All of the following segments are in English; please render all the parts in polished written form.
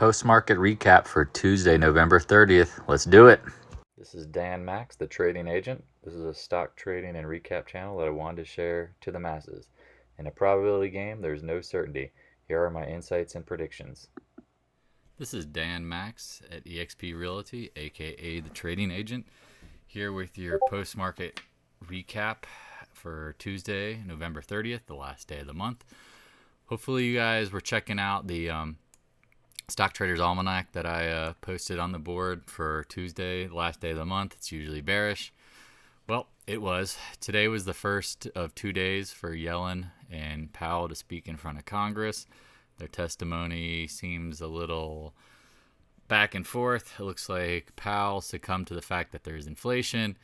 Post-market recap for Tuesday, November 30th. Let's do it. This is Dan Max, the trading agent. This is a stock trading and recap channel that I wanted to share to the masses. In a probability game, there's no certainty. Here are my insights and predictions. This is Dan Max at EXPI Realty, aka the trading agent, here with your post-market recap for Tuesday, November 30th, the last day of the month. Hopefully you guys were checking out the Stock Traders Almanac that I posted on the board for Tuesday, the last day of the month. It's usually bearish. Well, it was. Today was the first of 2 days for Yellen and Powell to speak in front of Congress. Their testimony seems a little back and forth. It looks like Powell succumbed to the fact that there's inflation,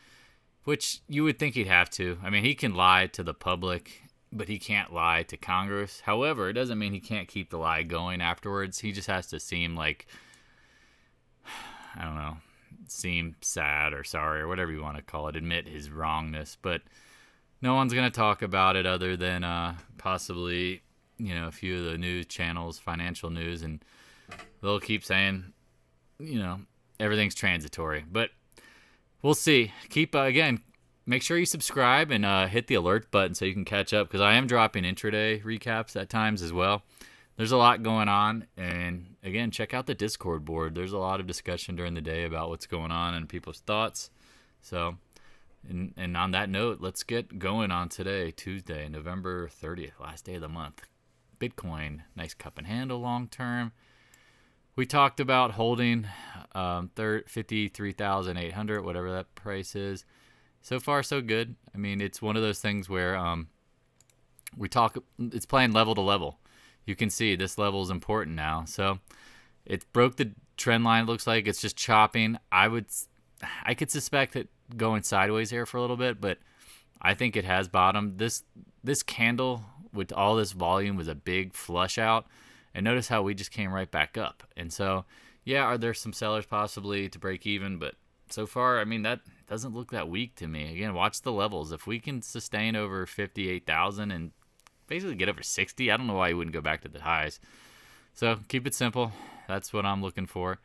which you would think he'd have to. I mean, he can lie to the public, but he can't lie to Congress. However, it doesn't mean he can't keep the lie going afterwards. He just has to seem like, I don't know, seem sad or sorry or whatever you want to call it, admit his wrongness. But no one's going to talk about it other than possibly, a few of the news channels, financial news, and they'll keep saying, everything's transitory. But we'll see. Make sure you subscribe and hit the alert button so you can catch up, because I am dropping intraday recaps at times as well. There's a lot going on, and again, check out the Discord board. There's a lot of discussion during the day about what's going on and people's thoughts. So, and on that note, let's get going on today, Tuesday, November 30th, last day of the month. Bitcoin, nice cup and handle long term. We talked about holding 53,800, whatever that price is. So far, so good. I mean, it's one of those things where it's playing level to level. You can see this level is important now. So it broke the trend line. It looks like it's just chopping. I could suspect it going sideways here for a little bit, but I think it has bottomed. This candle with all this volume was a big flush out. And notice how we just came right back up. And so, yeah, are there some sellers possibly to break even? But so far, I mean, that doesn't look that weak to me. Again, watch the levels. If we can sustain over 58,000 and basically get over 60, I don't know why you wouldn't go back to the highs. So keep it simple. That's what I'm looking for.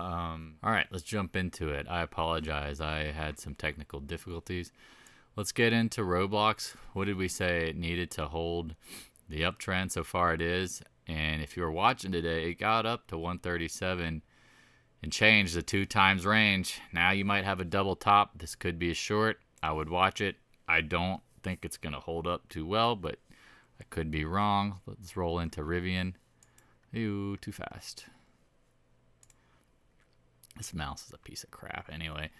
All right, let's jump into it. I apologize. I had some technical difficulties. Let's get into Roblox. What did we say it needed to hold the uptrend? So far it is. And if you were watching today, it got up to 137 and change, the 2 times range. Now you might have a double top. This could be a short. I would watch it. I don't think it's going to hold up too well, but I could be wrong. Let's roll into RIVN. Ew, too fast. This mouse is a piece of crap anyway.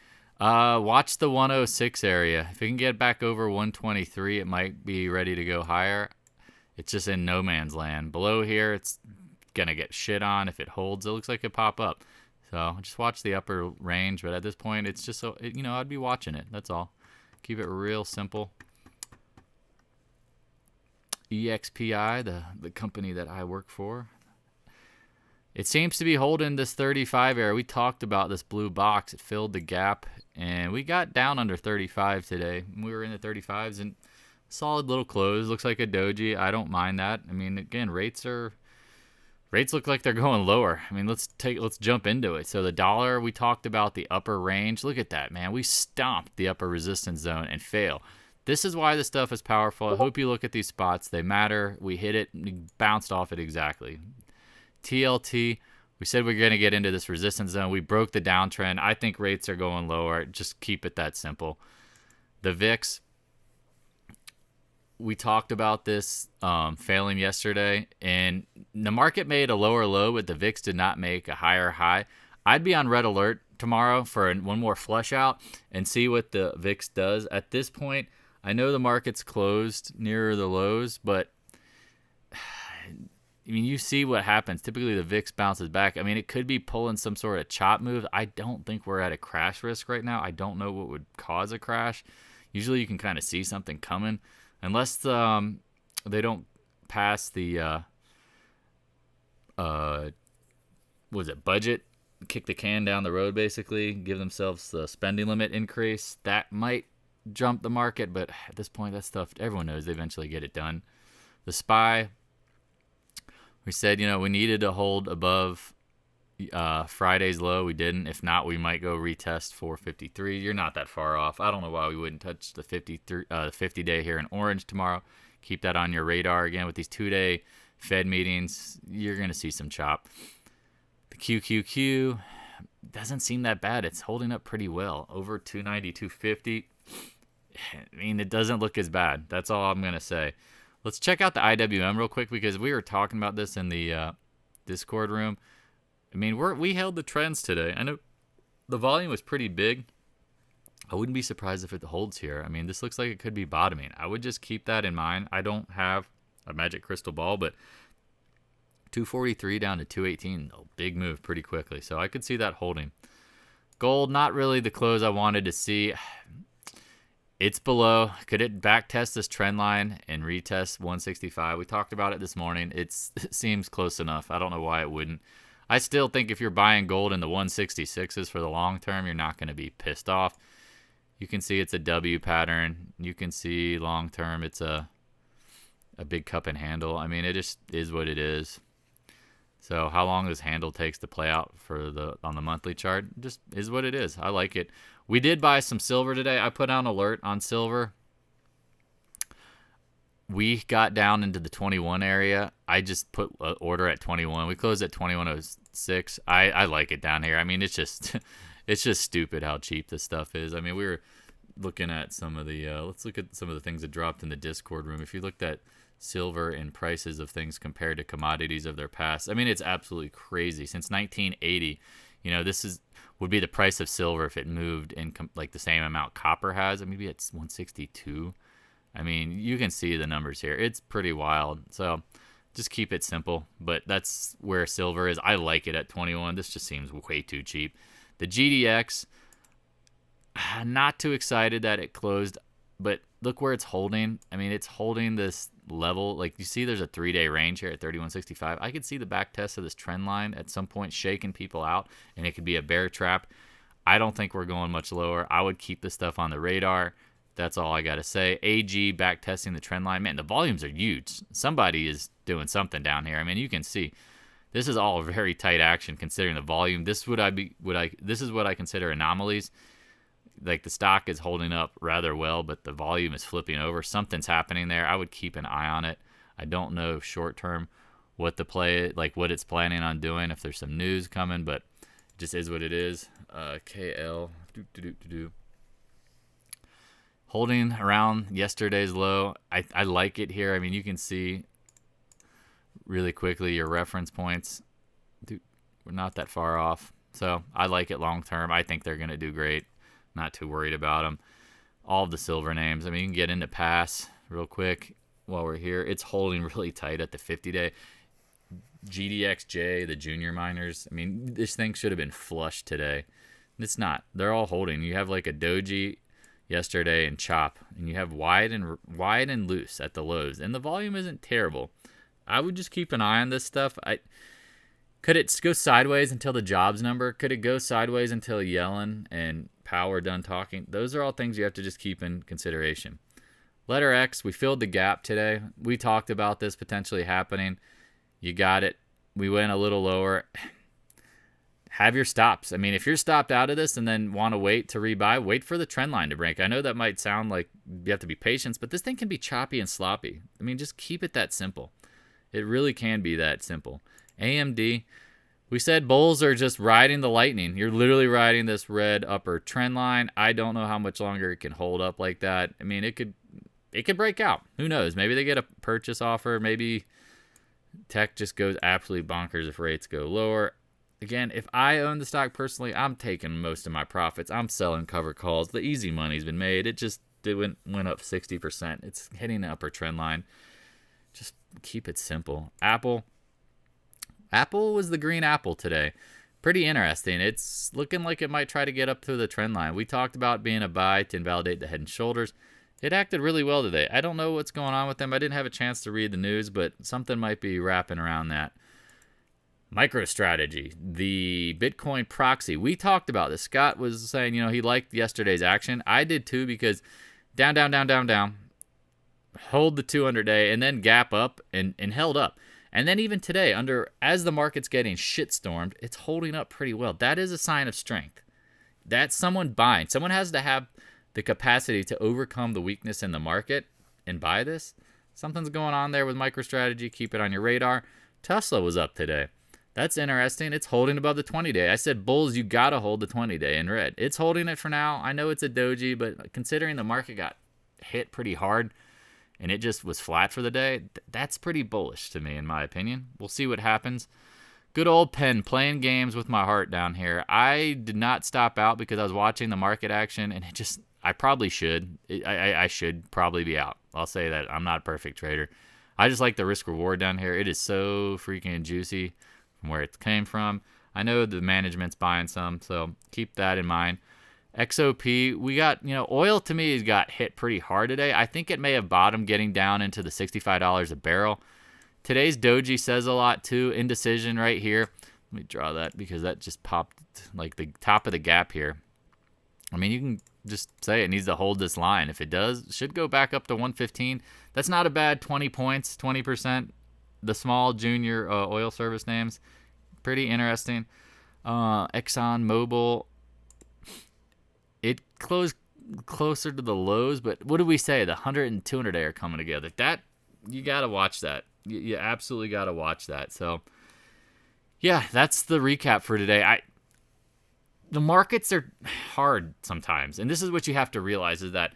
Watch the 106 area. If it can get back over 123, it might be ready to go higher. It's just in no man's land. Below here, it's going to get shit on. If it holds, it looks like it pop up. So just watch the upper range, but at this point, it's just so, I'd be watching it. That's all. Keep it real simple. EXPI, the company that I work for, it seems to be holding this 35 area. We talked about this blue box. It filled the gap, and we got down under 35 today. We were in the 35s, and solid little close. Looks like a doji. I don't mind that. I mean, again, rates look like they're going lower. I mean, let's jump into it. So the dollar, we talked about the upper range. Look at that, man. We stomped the upper resistance zone and fail. This is why this stuff is powerful. I hope you look at these spots. They matter. We hit it. We bounced off it exactly. TLT, we said we we're going to get into this resistance zone. We broke the downtrend. I think rates are going lower. Just keep it that simple. The VIX, we talked about this failing yesterday, and the market made a lower low, but the VIX did not make a higher high. I'd be on red alert tomorrow for one more flush out and see what the VIX does. At this point, I know the market's closed nearer the lows, but I mean, you see what happens. Typically, the VIX bounces back. I mean, it could be pulling some sort of chop move. I don't think we're at a crash risk right now. I don't know what would cause a crash. Usually, you can kind of see something coming. Unless they don't pass the budget, kick the can down the road, basically, give themselves the spending limit increase, that might jump the market. But at this point, that stuff, everyone knows they eventually get it done. The SPY, We said, we needed to hold above Friday's low. We didn't. If not, we might go retest 453. You're not that far off. I don't know why we wouldn't touch the 50-day here in orange tomorrow. Keep that on your radar. Again, with these 2-day Fed meetings, you're going to see some chop. The QQQ doesn't seem that bad. It's holding up pretty well. Over 290, 250. I mean, it doesn't look as bad. That's all I'm going to say. Let's check out the IWM real quick because we were talking about this in the Discord room. I mean, we held the trends today. I know the volume was pretty big. I wouldn't be surprised if it holds here. I mean, this looks like it could be bottoming. I would just keep that in mind. I don't have a magic crystal ball, but 243 down to 218, a big move pretty quickly. So I could see that holding. Gold, not really the close I wanted to see. It's below. Could it back test this trend line and retest 165? We talked about it this morning. It seems close enough. I don't know why it wouldn't. I still think if you're buying gold in the 166s for the long term, you're not going to be pissed off. You can see it's a W pattern. You can see long term it's a big cup and handle. I mean, it just is what it is. So how long this handle takes to play out on the monthly chart just is what it is. I like it. We did buy some silver today. I put on alert on silver. We got down into the 21 area. I just put an order at 21. We closed at 21.06. I like it down here. I mean, it's just stupid how cheap this stuff is. I mean, we were looking at some of the let's look at some of the things that dropped in the Discord room. If you looked at silver and prices of things compared to commodities of their past, I mean, it's absolutely crazy. Since 1980, this would be the price of silver if it moved in like the same amount copper has. Maybe it's 162. I mean, you can see the numbers here. It's pretty wild. So just keep it simple. But that's where silver is. I like it at 21. This just seems way too cheap. The GDX, not too excited that it closed, but look where it's holding. I mean, it's holding this level. Like you see there's a 3-day range here at 31.65. I could see the back test of this trend line at some point shaking people out, and it could be a bear trap. I don't think we're going much lower. I would keep this stuff on the radar. That's all I got to say. AG back testing the trend line. Man, the volumes are huge. Somebody is doing something down here. I mean, you can see this is all very tight action considering the volume. This is what I consider anomalies. Like the stock is holding up rather well, but the volume is flipping over. Something's happening there. I would keep an eye on it. I don't know short term what what it's planning on doing, if there's some news coming, but it just is what it is. KL. Holding around yesterday's low. I like it here. I mean, you can see really quickly your reference points. Dude, we're not that far off. So I like it long term. I think they're going to do great. Not too worried about them. All of the silver names. I mean, you can get into PAAS real quick while we're here. It's holding really tight at the 50-day. GDXJ, the junior miners. I mean, this thing should have been flushed today. It's not. They're all holding. You have like a doji yesterday and chop, and you have wide and loose at the lows, and the volume isn't terrible. I would just keep an eye on this stuff. Could it go sideways until the jobs number? Could it go sideways until Yellen and Powell are done talking? Those are all things you have to just keep in consideration. Letter X, we filled the gap today. We talked about this potentially happening. You got it. We went a little lower. Have your stops. I mean, if you're stopped out of this and then want to wait to rebuy, wait for the trend line to break. I know that might sound like you have to be patient, but this thing can be choppy and sloppy. I mean, just keep it that simple. It really can be that simple. AMD, we said bulls are just riding the lightning. You're literally riding this red upper trend line. I don't know how much longer it can hold up like that. I mean, it could break out. Who knows? Maybe they get a purchase offer. Maybe tech just goes absolutely bonkers if rates go lower. Again, if I own the stock personally, I'm taking most of my profits. I'm selling cover calls. The easy money's been made. It went up 60%. It's hitting the upper trend line. Just keep it simple. Apple was the green apple today. Pretty interesting. It's looking like it might try to get up to the trend line. We talked about being a buy to invalidate the head and shoulders. It acted really well today. I don't know what's going on with them. I didn't have a chance to read the news, but something might be wrapping around that. MicroStrategy, the Bitcoin proxy. We talked about this. Scott was saying, he liked yesterday's action. I did too, because down, hold the 200-day, and then gap up and held up. And then even today, as the market's getting shitstormed, it's holding up pretty well. That is a sign of strength. That's someone buying. Someone has to have the capacity to overcome the weakness in the market and buy this. Something's going on there with MicroStrategy. Keep it on your radar. Tesla was up today. That's interesting. It's holding above the 20-day. I said, bulls, you got to hold the 20-day in red. It's holding it for now. I know it's a doji, but considering the market got hit pretty hard and it just was flat for the day, that's pretty bullish to me, in my opinion. We'll see what happens. Good old PENN, playing games with my heart down here. I did not stop out because I was watching the market action, and I probably should. I should probably be out. I'll say that. I'm not a perfect trader. I just like the risk reward down here. It is so freaking juicy from where it came from. I know the management's buying some, so keep that in mind. XOP, we got, oil to me has got hit pretty hard today. I think it may have bottomed getting down into the $65 a barrel. Today's doji says a lot too. Indecision right here. Let me draw that because that just popped like the top of the gap here. I mean, you can just say it needs to hold this line. If it does, it should go back up to 115. That's not a bad 20 points, 20%. The small junior oil service names, pretty interesting. Exxon Mobil, it closed closer to the lows, but what did we say? The 100 and 200 day are coming together. That, you got to watch that. You absolutely got to watch that. So, yeah, that's the recap for today. The markets are hard sometimes, and this is what you have to realize is that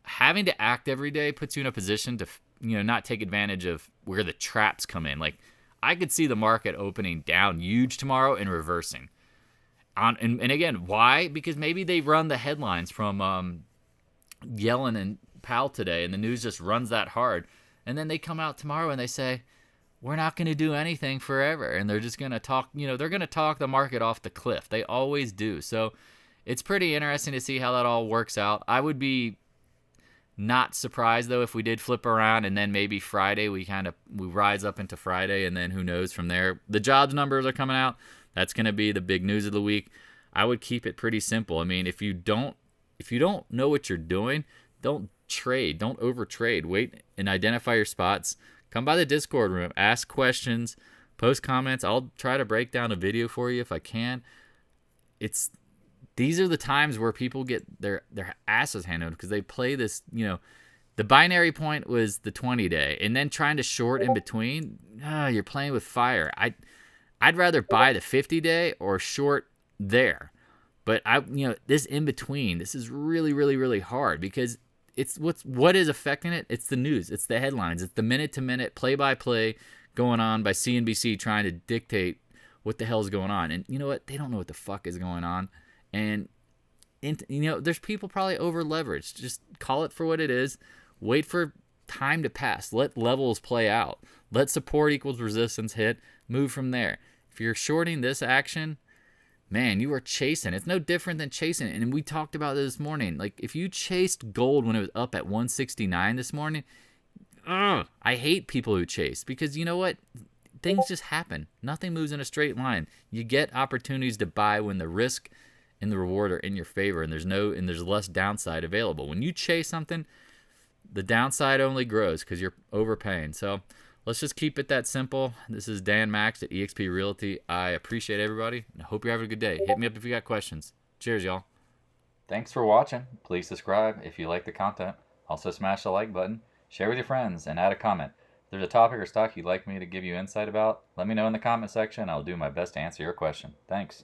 having to act every day puts you in a position to, not take advantage of where the traps come in. Like, I could see the market opening down huge tomorrow and reversing. And again, why? Because maybe they run the headlines from Yellen and Powell today, and the news just runs that hard. And then they come out tomorrow and they say, we're not going to do anything forever. And they're just going to talk, they're going to talk the market off the cliff. They always do. So it's pretty interesting to see how that all works out. I would be not surprised, though, if we did flip around and then maybe Friday we rise up into Friday, and then who knows from there. The jobs numbers are coming out. That's going to be the big news of the week. I would keep it pretty simple. I mean, if you don't know what you're doing, don't trade. Don't overtrade. Wait and identify your spots. Come by the Discord room. Ask questions. Post comments. I'll try to break down a video for you if I can. These are the times where people get their asses handled because they play this, the binary point was the 20-day, and then trying to short in between, you're playing with fire. I'd rather buy the 50-day or short there. But this in between, this is really, really, really hard because it's what is affecting it? It's the news, it's the headlines, it's the minute-to-minute play-by-play going on by CNBC trying to dictate what the hell is going on. And you know what? They don't know what the fuck is going on. And there's people probably over-leveraged. Just call it for what it is. Wait for time to pass. Let levels play out. Let support equals resistance hit. Move from there. If you're shorting this action, man, you are chasing. It's no different than chasing. And we talked about this morning. Like, if you chased gold when it was up at 169 this morning, I hate people who chase because you know what? Things just happen. Nothing moves in a straight line. You get opportunities to buy when the risk and the reward are in your favor, and there's less downside available. When you chase something, the downside only grows because you're overpaying. So let's just keep it that simple. This is Dan Max at EXP Realty. I appreciate everybody, and I hope you're having a good day. Hit me up if you got questions. Cheers, y'all. Thanks for watching. Please subscribe if you like the content. Also smash the like button, share with your friends, and add a comment. If there's a topic or stock you'd like me to give you insight about, let me know in the comment section. I'll do my best to answer your question. Thanks.